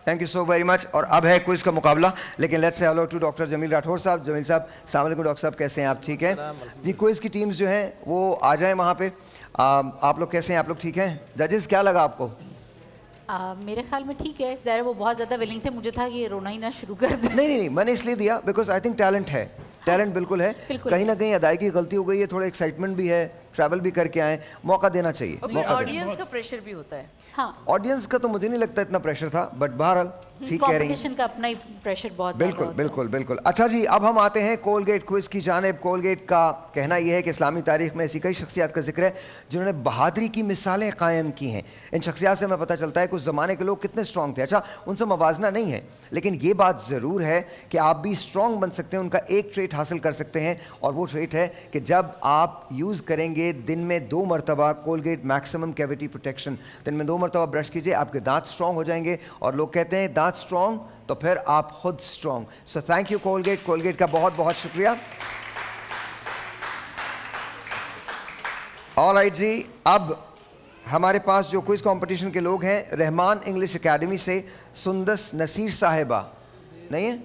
Thank you so very much. और अब है क्विज का मुकाबला, लेकिन let's say hello to doctor Jameel Rathore sahab. Jameel साहब, अस्सलाम वालेकुम। डॉक्टर साहब कैसे हैं आप? ठीक हैं जी। क्विज की टीम्स जो हैं वो आ जाएं वहाँ पे। आप लोग कैसे हैं? आप लोग ठीक हैं? जजेस क्या लगा आपको? मेरे ख्याल में ठीक है। ज़रा वो बहुत ज़्यादा विलिंग थे, मुझे था कि ये रोना ही ना शुरू कर दे। नहीं, मैंने इसलिए दिया बिकॉज आई थिंक टैलेंट है, टैलेंट बिल्कुल है। कहीं ना कहीं अदायगी की गलती हो गई है, थोड़ा एक्साइटमेंट भी है, ट्रैवल भी करके आए, मौका देना चाहिए। ऑडियंस का प्रेशर भी होता है। हाँ, ऑडियंस का तो मुझे नहीं लगता इतना प्रेशर था, बट बहरहाल ठीक कह रही हैं। कंपटीशन का अपना ही प्रेशर बहुत बिल्कुल ज़्यादा बिल्कुल बिल्कुल। अच्छा जी, अब हम आते हैं कोलगेट क्विज की जानिब। कोलगेट का कहना यह है कि इस्लामी तारीख में ऐसी कई शख्सियात का जिक्र है जिन्होंने बहादुरी की मिसालें कायम की हैं। इन शख्सियात से हमें पता चलता है कुछ ज़माने के लोग कितने स्ट्रॉन्ग थे। अच्छा, उनसे मवाजना नहीं है, लेकिन ये बात ज़रूर है कि आप भी स्ट्रॉन्ग बन सकते हैं, उनका एक ट्रेट हासिल कर सकते हैं, और वो ट्रेट है कि जब आप यूज़ करेंगे दिन में 2 मरतबा कोलगेट मैक्सिमम कैविटी प्रोटेक्शन, दिन में 2 मरतबा ब्रश कीजिए, आपके दांत स्ट्रॉन्ग हो जाएंगे। और लोग कहते हैं दांत स्ट्रॉन्ग तो फिर आप खुद strong. So thank you Colgate. Colgate का बहुत बहुत शुक्रिया। ऑलराइट जी, अब हमारे पास जो क्विज कंपटीशन के लोग हैं, रहमान इंग्लिश एकेडमी से सुंदस नसीर साहिबा, नहीं है?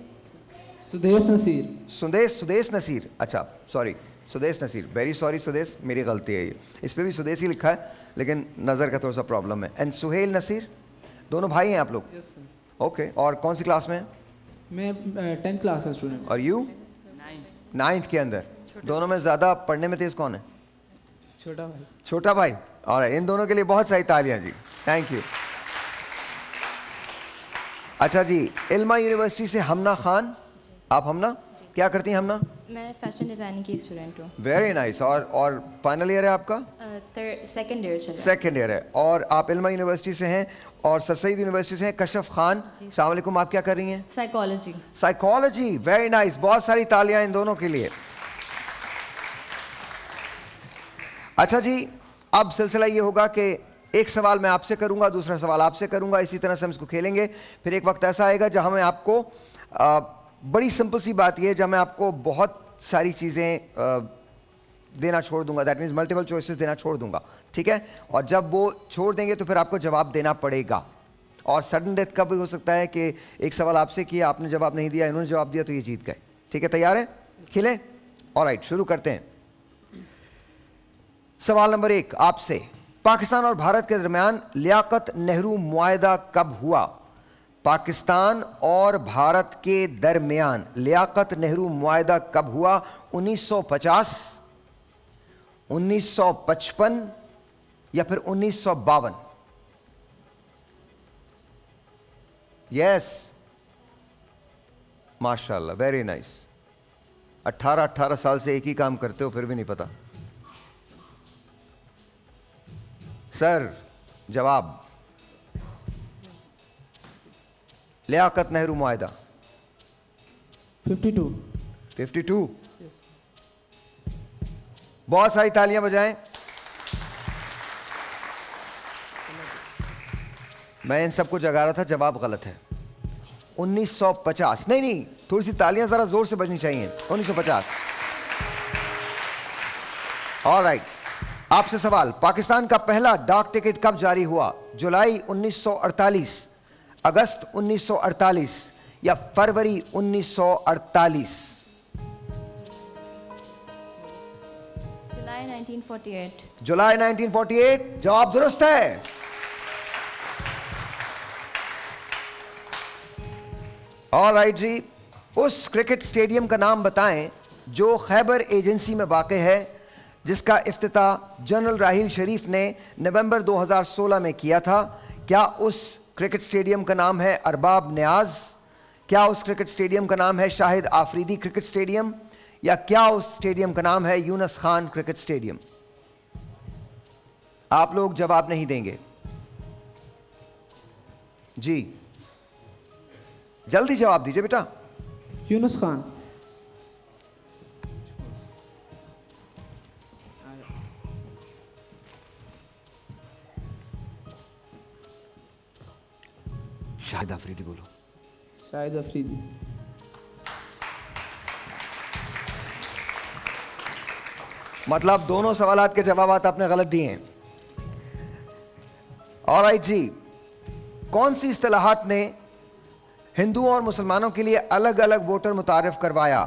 सुदेश नसीर। सुदेश नसीर, अच्छा sorry, Sudesh Naseer, very sorry Sudesh, मेरी गलती है ये। इस पे भी सुदेश ही लिखा है, लेकिन नज़र का थोड़ा सा प्रॉब्लम है। एंड सुहेल नसीर, दोनों भाई हैं आप लोग? Yes sir. ओके, और कौन सी क्लास में हैं? मैं 10th क्लास का स्टूडेंट। और यू? 9th के अंदर। दोनों में ज़्यादा पढ़ने में तेज़ कौन है? छोटा भाई। छोटा भाई। और इन दोनों के लिए बहुत सारी तालियां जी, थैंक यू। अच्छा जी, इल्मा यूनिवर्सिटी से हमना खान। आप हमना क्या करती हैं हमना? मैं फैशन डिज़ाइनिंग की स्टूडेंट हूँ। Very nice. और फाइनल ईयर है आपका? सेकेंड ईयर चल रहा है। सेकेंड ईयर है। और आप इल्मा यूनिवर्सिटी से हैं और सर सईद यूनिवर्सिटी से हैं। कशफ खान, अस्सलाम वालेकुम, आप क्या कर रही हैं? साइकोलॉजी। Psychology, very nice. बहुत सारी तालियां इन दोनों के लिए। अच्छा जी, अब सिलसिला ये होगा कि एक सवाल मैं आपसे करूंगा, दूसरा सवाल आपसे करूंगा, इसी तरह से हम इसको खेलेंगे। फिर एक वक्त ऐसा आएगा जहां मैं आपको बड़ी सिंपल सी बात यह है, जब मैं आपको बहुत सारी चीज़ें देना छोड़ दूंगा, दैट मीन्स मल्टीपल चॉइसेस देना छोड़ दूंगा, ठीक है? और जब वो छोड़ देंगे तो फिर आपको जवाब देना पड़ेगा। और सडन डेथ का भी हो सकता है कि एक सवाल आपसे किया, आपने जवाब नहीं दिया, इन्होंने जवाब दिया, तो ये जीत गए। ठीक है, तैयार है? खेलें? ऑलराइट, शुरू करते हैं। सवाल नंबर 1 आपसे, पाकिस्तान और भारत के दरमियान लियाकत नेहरू मुआहदा कब हुआ? पाकिस्तान और भारत के दरमियान लियाकत नेहरू मुआहदा कब हुआ? 1950, 1955 या फिर 1952? यस, माशाल्लाह, वेरी नाइस। 18 साल से एक ही काम करते हो, फिर भी नहीं पता। सर, जवाब? लियाकत नेहरू मुआहदा 52। बहुत सारी तालियां बजाएं। मैं इन सबको जगा रहा था, जवाब गलत है। 1950। नहीं, थोड़ी सी तालियां जरा जोर से बजनी चाहिए। 1950। ऑलराइट, आपसे सवाल, पाकिस्तान का पहला डाक टिकट कब जारी हुआ? जुलाई 1948, अगस्त 1948 या फरवरी 1948? जुलाई 1948। जुलाई 1948 जवाब दुरुस्त है। ऑलराइट जी, उस क्रिकेट स्टेडियम का नाम बताएं जो खैबर एजेंसी में वाक़ है, जिसका इफ्तिताह जनरल राहील शरीफ ने नवंबर 2016 में किया था। क्या उस क्रिकेट स्टेडियम का नाम है अरबाब न्याज? क्या उस क्रिकेट स्टेडियम का नाम है शाहिद आफरीदी क्रिकेट स्टेडियम? या क्या उस स्टेडियम का नाम है यूनुस खान क्रिकेट स्टेडियम? आप लोग जवाब नहीं देंगे जी, जल्दी जवाब दीजिए बेटा। यूनुस खान। शाहिद आफरीदी बोलो। शाहिद आफरीदी। मतलब दोनों सवालात के जवाबात आपने गलत दिए हैं। ऑलराइट जी, कौन सी इस्तिलाहात ने हिंदुओं और मुसलमानों के लिए अलग अलग वोटर मुतारिफ करवाया?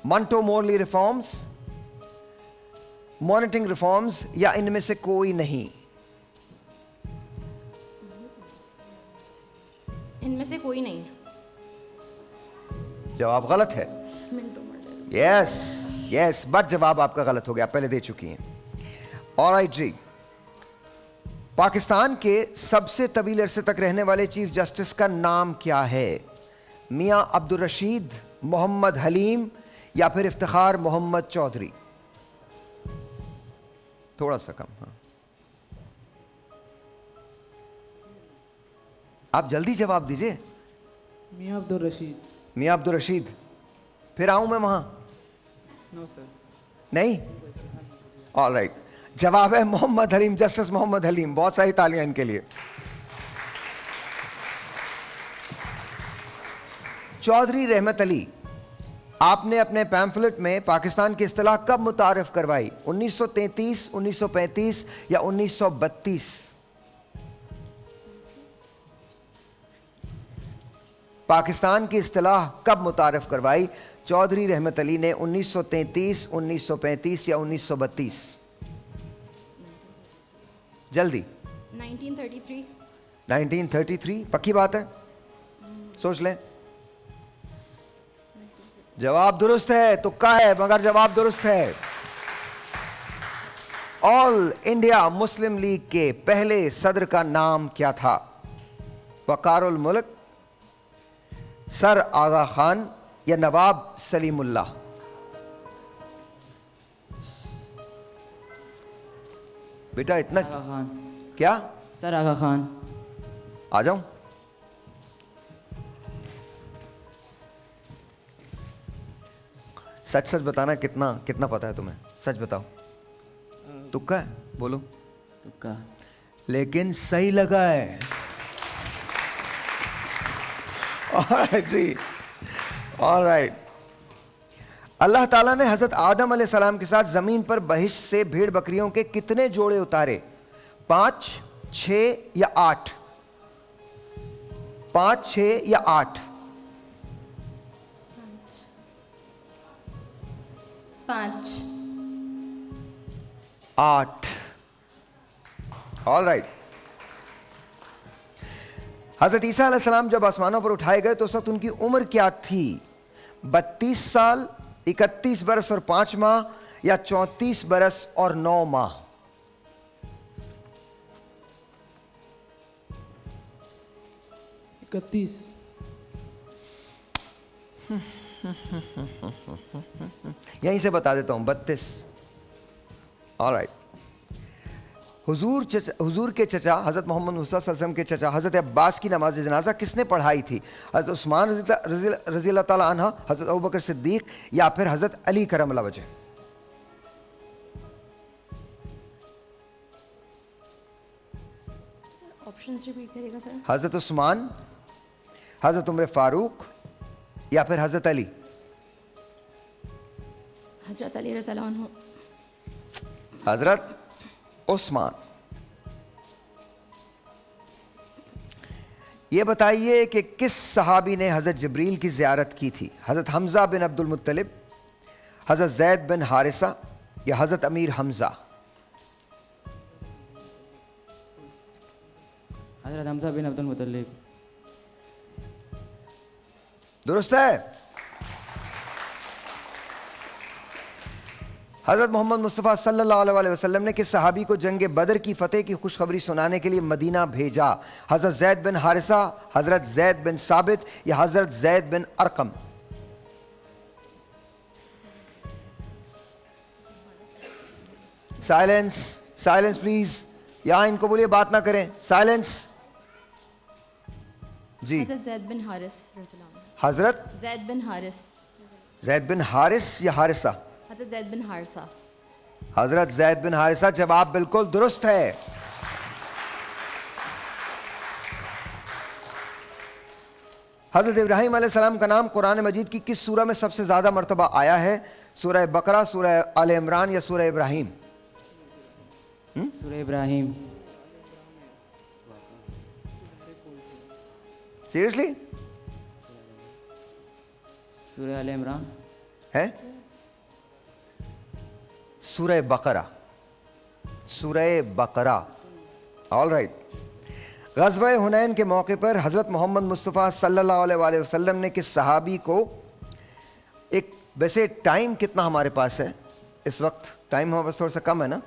मंटो मोरली रिफॉर्म्स, मॉनिटरिंग रिफॉर्म्स या इनमें से कोई नहीं? इनमें से कोई नहीं। जवाब गलत है। यस यस, बट जवाब आपका गलत हो गया, पहले दे चुकी हैं। ऑलराइट जी, पाकिस्तान के सबसे तवील अरसे तक रहने वाले चीफ जस्टिस का नाम क्या है? मियां अब्दुल रशीद, मोहम्मद हलीम या फिर इफ्तिखार मोहम्मद चौधरी? थोड़ा सा कम। हाँ, आप जल्दी जवाब दीजिए। मियाँ अब्दुल रशीद। मियां अब्दुल रशीद, फिर आऊं मैं वहां? No sir. नहीं? ऑलराइट, जवाब है मोहम्मद हलीम, जस्टिस मोहम्मद हलीम। बहुत सारी तालियां इनके लिए। चौधरी रहमत अली, आपने अपने पैम्फलेट में पाकिस्तान की इस्तिलाह कब मुतारिफ करवाई? 1933, 1935 या 1932? पाकिस्तान की इस्तिलाह कब मुतारिफ करवाई चौधरी रहमत अली ने? 1933, 1935 या 1932? जल्दी। 1933। 1933 पक्की बात है? सोच लें। जवाब दुरुस्त है, तुक्का है मगर जवाब दुरुस्त है। ऑल इंडिया मुस्लिम लीग के पहले सदर का नाम क्या था? वकारुल मुल्क, सर आगा खान या नवाब सलीमुल्लाह? बेटा इतना आगा खान। क्या? सर आगा खान। आ जाऊं? सच सच बताना, कितना कितना पता है तुम्हें? सच बताओ। तुक्का है? बोलो। तुक्का। लेकिन सही लगा है। ऑलराइट जी, ऑलराइट। अल्लाह ताला ने हजरत आदम अलैहिस्सलाम के साथ जमीन पर बहिश्त से भेड़ बकरियों के कितने जोड़े उतारे? 5, 6 या 8? 5, 6 या 8? 5। 8। ऑलराइट। हजरत ईसा अलैहिस्सलाम जब आसमानों पर उठाए गए तो उस वक्त उनकी उम्र क्या थी? 32 साल, 31 बरस और 5 माह या 34 बरस और 9 माह? इकतीस। यहीं से बता देता हूं, 32। ऑलराइट। हुजूर के चचा हज़रत मोहम्मद मुस्तफ़ा सल्लल्लाहु अलैहि वसल्लम के चचा हज़रत अब्बास की नमाज जनाजा किसने पढ़ाई थी? हज़रत उस्मान रज़ी अल्लाह ताला अन्हा, हज़रत अबू बकर सिद्दीक़ या फिर हज़रत अली करमल्लाहु वजह? ऑप्शंस रिपीट करेगा सर? हज़रत उस्मान, हज़रत उमर फ़ारूक या फिर हज़रत अली? हजरत अली रज़ियल्लाहु अन्हु। हज़रत उस्मान। ये बताइए कि किस सहाबी ने हज़रत जबरील की ज़ियारत की थी? हज़रत हमज़ा बिन अब्दुल मुत्तलिब, हज़रत ज़ैद बिन हारिसा या हज़रत अमीर हमज़ा? हज़रत हमज़ा बिन अब्दुल मुत्तलिब। दुरुस्त है। हज़रत मोहम्मद मुस्तफ़ा सल्लल्लाहु अलैहि वसल्लम ने किस सहाबी को जंग बदर की फ़तेह की खुशखबरी सुनाने के लिए मदीना भेजा? हज़रत ज़ैद बिन हारिसा, हज़रत ज़ैद बिन साबित या हज़रत ज़ैद बिन अरकम? Silence, silence please. यहां इनको बोलिए बात ना करें। साइलेंस जी। हजरत ज़ैद बिन हारिस रज़ियल्लाहु अन्हु। हज़रत ज़ैद बिन हारिस। ज़ैद बिन हारिस या हारिसा? हजरत ज़ैद बिन हारिसा। हज़रत ज़ैद बिन हारिसा। जवाब बिल्कुल दुरुस्त है। हज़रत इब्राहीम अलैहिस्सलाम का नाम कुरान मजीद की किस सूरह में सबसे ज़्यादा मरतबा आया है? सूरह बकरा, सूरह आल इमरान या सूरह इब्राहीम? सूरह इब्राहीम। सीरियसली सूरह आल इमरान। है? सूरह बकरा, सूरह बकरा। All right. ग़ज़वा हुनैन के मौके पर हज़रत मोहम्मद मुस्तफ़ा सल्लल्लाहु अलैहि वसल्लम ने किस सहाबी को एक, वैसे टाइम कितना हमारे पास है इस वक्त? टाइम हमारे पास थोड़ा सा कम है ना,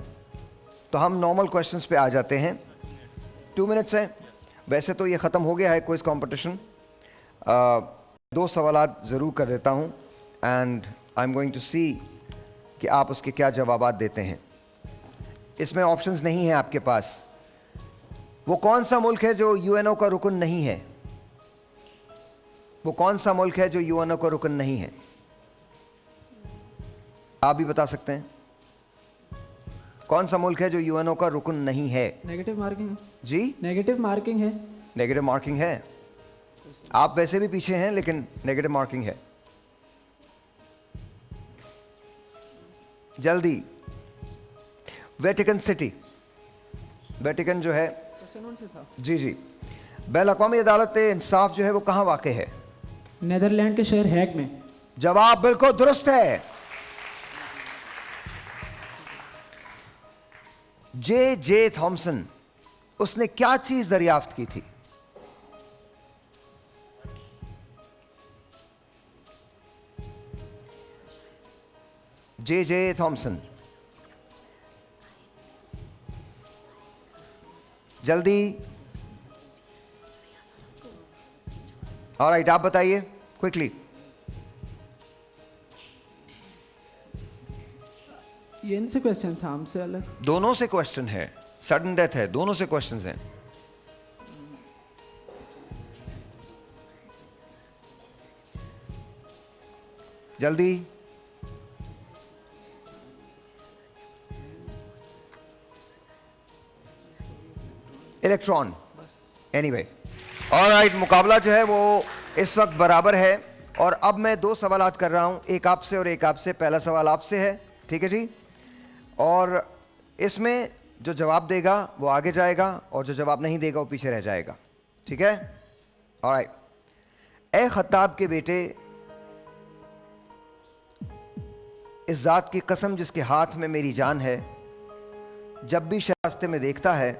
तो हम नॉर्मल क्वेश्चंस पे आ जाते हैं। 2 मिनट्स है, वैसे तो ये ख़त्म हो गया है क्विज़ कंपटीशन। 2 सवालात ज़रूर कर देता हूँ and I am going to see कि आप उसके क्या जवाबात देते हैं। इसमें ऑप्शंस नहीं है आपके पास। वो कौन सा मुल्क है जो यूएनओ का रुकन नहीं है? वो कौन सा मुल्क है जो यूएनओ का रुकन नहीं है? आप भी बता सकते हैं। कौन सा मुल्क है जो यूएनओ का रुकन नहीं है? नेगेटिव मार्किंग है जी, नेगेटिव मार्किंग है। नेगेटिव मार्किंग है। आप वैसे भी पीछे हैं लेकिन नेगेटिव मार्किंग है। जल्दी। वेटिकन सिटी, वेटिकन जो है, जी जी, बैन अक़वामी अदालत इंसाफ जो है वो कहाँ वाक़ है? नेदरलैंड के शहर हैग में। जवाब बिल्कुल दुरुस्त है। जे थॉमसन, उसने क्या चीज दरियाफ्त की थी? जे थॉमसन, जल्दी। ऑलराइट, आप बताइए क्विकली। ये इनसे क्वेश्चन था, हमसे अलग। दोनों से क्वेश्चन है, सडन डेथ है, दोनों से क्वेश्चंस हैं। जल्दी। इलेक्ट्रॉन। एनीवे, ऑलराइट, मुकाबला जो है वो इस वक्त बराबर है और अब मैं 2 सवालात कर रहा हूं, एक आपसे और एक आपसे। पहला सवाल आपसे है, ठीक है जी, और इसमें जो जवाब देगा वो आगे जाएगा और जो जवाब नहीं देगा वो पीछे रह जाएगा, ठीक है? ऑलराइट। ए खत्ताब के बेटे, इस ज़ात की कसम जिसके हाथ में मेरी जान है, जब भी रास्ते में देखता है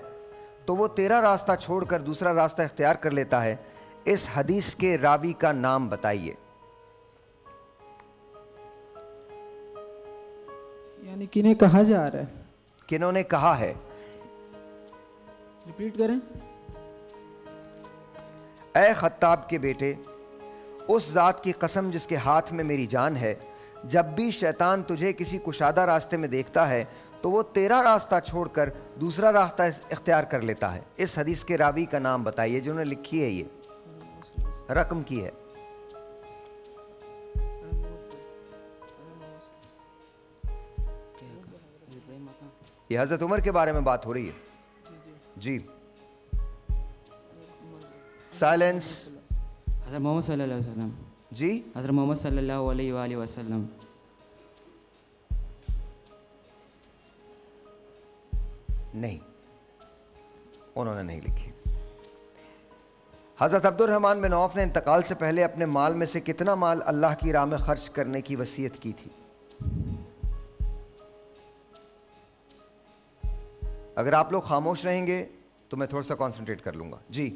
तो वो तेरा रास्ता छोड़कर दूसरा रास्ता इख्तियार कर लेता है, इस हदीस के रावी का नाम बताइए। यानी किन्हें कहा जा रहा है? किन्होंने कहा है? रिपीट करें। ए खत्ताब के बेटे, उस ज़ात की कसम जिसके हाथ में मेरी जान है, जब भी शैतान तुझे किसी कुशादा रास्ते में देखता है तो वो तेरा रास्ता छोड़कर दूसरा रास्ता इख्तियार कर लेता है। इस हदीस के रावी का नाम बताइए जिन्होंने लिखी है, ये रकम की है। ये हज़रत उमर के बारे में बात हो रही है जी। साइलेंस। हज़रत मोहम्मद सल्लल्लाहु अलैहि वसल्लम। जी, हज़रत मोहम्मद सल्लल्लाहु अलैहि वसल्लम। नहीं, उन्होंने नहीं लिखी। हज़रत अब्दुर्रहमान बिन औफ ने इंतकाल से पहले अपने माल में से कितना माल अल्लाह की राह में खर्च करने की वसीयत की थी? अगर आप लोग खामोश रहेंगे तो मैं थोड़ा सा कंसंट्रेट कर लूँगा जी।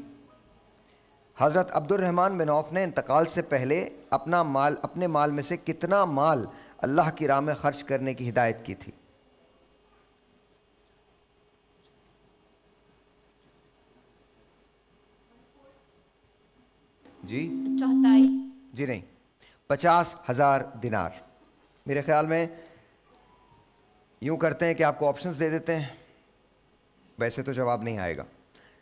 हज़रत अब्दुर्रहमान बिन औफ ने इंतकाल से पहले अपने माल में से कितना माल अल्लाह की राह में खर्च करने की हिदायत की थी? जी चौथाई। जी नहीं, 50,000 दिनार। मेरे ख्याल में यूं करते हैं कि आपको ऑप्शंस दे देते हैं, वैसे तो जवाब नहीं आएगा।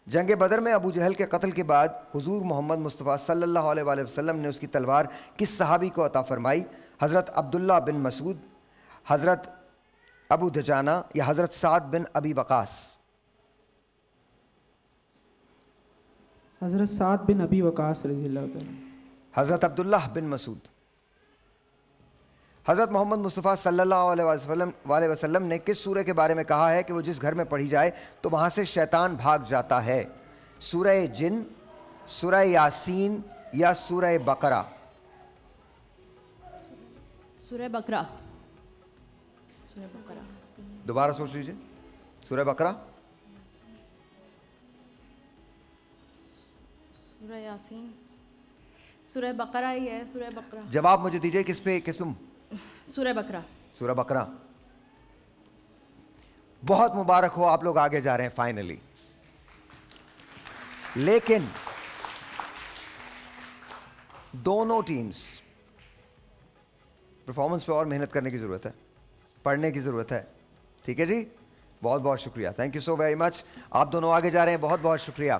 जंग बदर में अबू जहल के कत्ल के बाद हुजूर मोहम्मद मुस्तफ़ा सल्लल्लाहु अलैहि वसल्लम ने उसकी तलवार किस सहाबी को अता फरमाई? हज़रत अब्दुल्ला बिन मसूद, हज़रत अबू दजाना या हज़रत साद बिन अबी वक़ास? हज़रत साद बिन अबी वक़ास रज़ियल्लाहु तआला। हज़रत अब्दुल्ला बिन मसूद। हज़रत मोहम्मद मुस्तफ़ा सल्लल्लाहु अलैहि वसल्लम ने किस सूरह के बारे में कहा है कि वो जिस घर में पढ़ी जाए तो वहाँ से शैतान भाग जाता है? सूरह जिन, सूरह यासीन या सूरह बकरा? सूरह बकरा। सूरह बकरा। दोबारा सोच लीजिए। सूरह बकरा, सूरह यासीन, सूरह बकरा ही है, सूरह बकरा। जवाब मुझे दीजिए किस पे सूरह बकरा। सूरह बकरा। बहुत मुबारक हो, आप लोग आगे जा रहे हैं फाइनली। लेकिन दोनों टीम्स परफॉर्मेंस पे और मेहनत करने की जरूरत है, पढ़ने की जरूरत है। ठीक है जी, बहुत बहुत शुक्रिया, thank you so very much. आप दोनों आगे जा रहे हैं, बहुत बहुत शुक्रिया।